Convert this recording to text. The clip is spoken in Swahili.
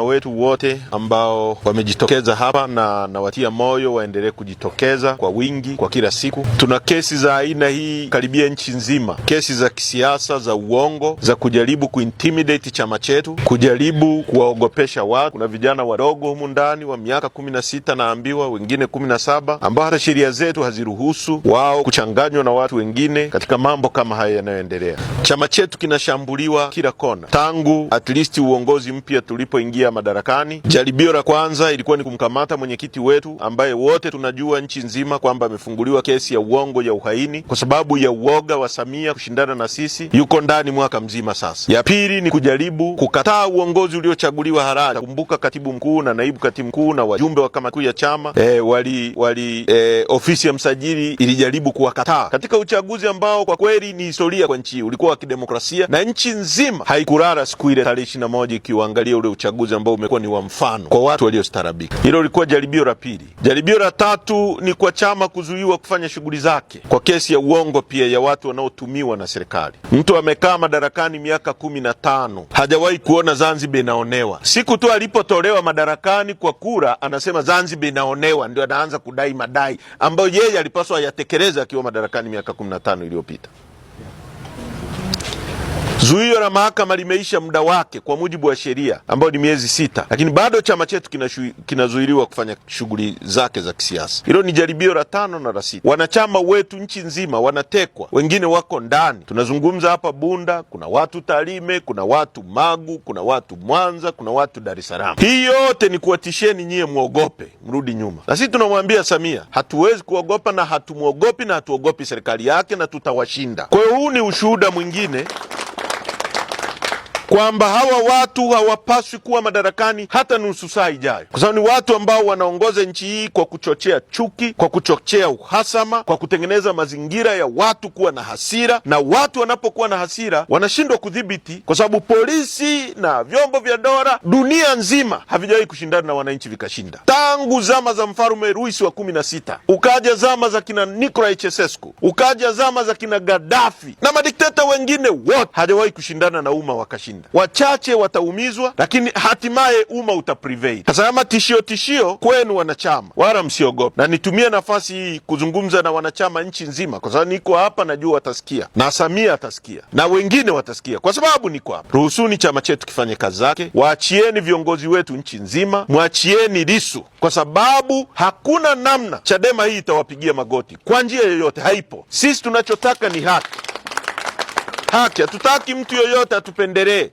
Wetu wote ambao wamejitokeza hapa na nawatia moyo waendelee kujitokeza kwa wingi kwa kila siku. Tuna kesi za aina hii karibia nchi nzima, kesi za kisiasa, za uongo, za kujaribu kuintimidate chama chetu, kujaribu kuwaogopesha watu. Kuna vijana wadogo humu ndani wa miaka 16 naambiwa, wengine 17, ambao hata sheria zetu haziruhusu wao kuchanganywa na watu wengine katika mambo kama haya yanayoendelea. Chama chetu kinashambuliwa kila kona tangu at least uongozi mpya tulipoingia madarakani. Jaribio la kwanza ilikuwa ni kumkamata mwenyekiti wetu ambaye wote tunajua nchi nzima kwamba amefunguliwa kesi ya uongo ya uhaini kwa sababu ya uoga wa Samia kushindana na sisi. Yuko ndani mwaka mzima sasa. Ya pili ni kujaribu kukataa uongozi uliochaguliwa halali. Kumbuka katibu mkuu na naibu katibu mkuu na wajumbe wa kamati kuu ya chama ofisi ya msajili ilijaribu kuwakataa katika uchaguzi ambao kwa kweli ni historia kwa nchi hii, ulikuwa wa kidemokrasia na nchi nzima haikulala siku ile tarehe 21 ikiangalia ule uchaguzi ambao umekuwa ni wa mfano kwa watu waliostaarabika. Hilo lilikuwa jaribio la pili. Jaribio la tatu ni kwa chama kuzuiwa kufanya shughuli zake kwa kesi ya uongo pia ya watu wanaotumiwa na serikali. Mtu amekaa madarakani miaka 15, hajawahi kuona Zanzibar inaonewa. Siku tu alipotolewa madarakani kwa kura, anasema Zanzibar inaonewa, ndio anaanza kudai madai ambayo yeye alipaswa yatekeleza akiwa madarakani miaka 15 iliyopita. Zuio la mahakama limeisha muda wake kwa mujibu wa sheria ambao ni miezi 6, lakini bado chama chetu kinazuiliwa kufanya shughuli zake za kisiasa. Hilo ni jaribio la 5 na la 6. Wanachama wetu nchi nzima wanatekwa, wengine wako ndani. Tunazungumza hapa Bunda, kuna watu Tarime, kuna watu Magu, kuna watu Mwanza, kuna watu Dar es Salaam. Hii yote ni kuwatisheni nyie muogope, mrudi nyuma. Na sisi tunamwambia Samia, hatuwezi kuogopa na hatumuogopi na hatuogopi serikali yake na tutawashinda. Kwa hiyo huu ni ushuhuda mwingine kwamba hawa watu hawapaswi kuwa madarakani hata nusu saa ijayo, kwa sababu ni watu ambao wanaongoza nchi hii kwa kuchochea chuki, kwa kuchochea uhasama, kwa kutengeneza mazingira ya watu kuwa na hasira, na watu wanapokuwa na hasira wanashindwa kudhibiti, kwa sababu polisi na vyombo vya dola dunia nzima havijawahi kushindana na wananchi vikashinda. Tangu zama za mfalme Louis wa 16, ukaja zama za kina Nicolae Ceausescu, ukaja zama za kina Gaddafi na madikteta wengine wote, hajawahi kushindana na umma wakashinda. Wachache wataumizwa, lakini hatimaye umma utaprevail. Sasa kama tishio kwenu wanachama, wala msiogope. Na nitumie nafasi hii kuzungumza na wanachama nchi nzima, kwa sababu niko hapa, najua watasikia, na Samia atasikia, na wengine watasikia, kwa sababu niko hapa. Ruhusuni chama chetu kifanye kazi zake. Waachieni viongozi wetu nchi nzima, mwachieni Lissu, kwa sababu hakuna namna Chadema hii itawapigia magoti kwa njia yoyote, haipo. Sisi tunachotaka ni haki. Hatutaki mtu yoyote atupendelee.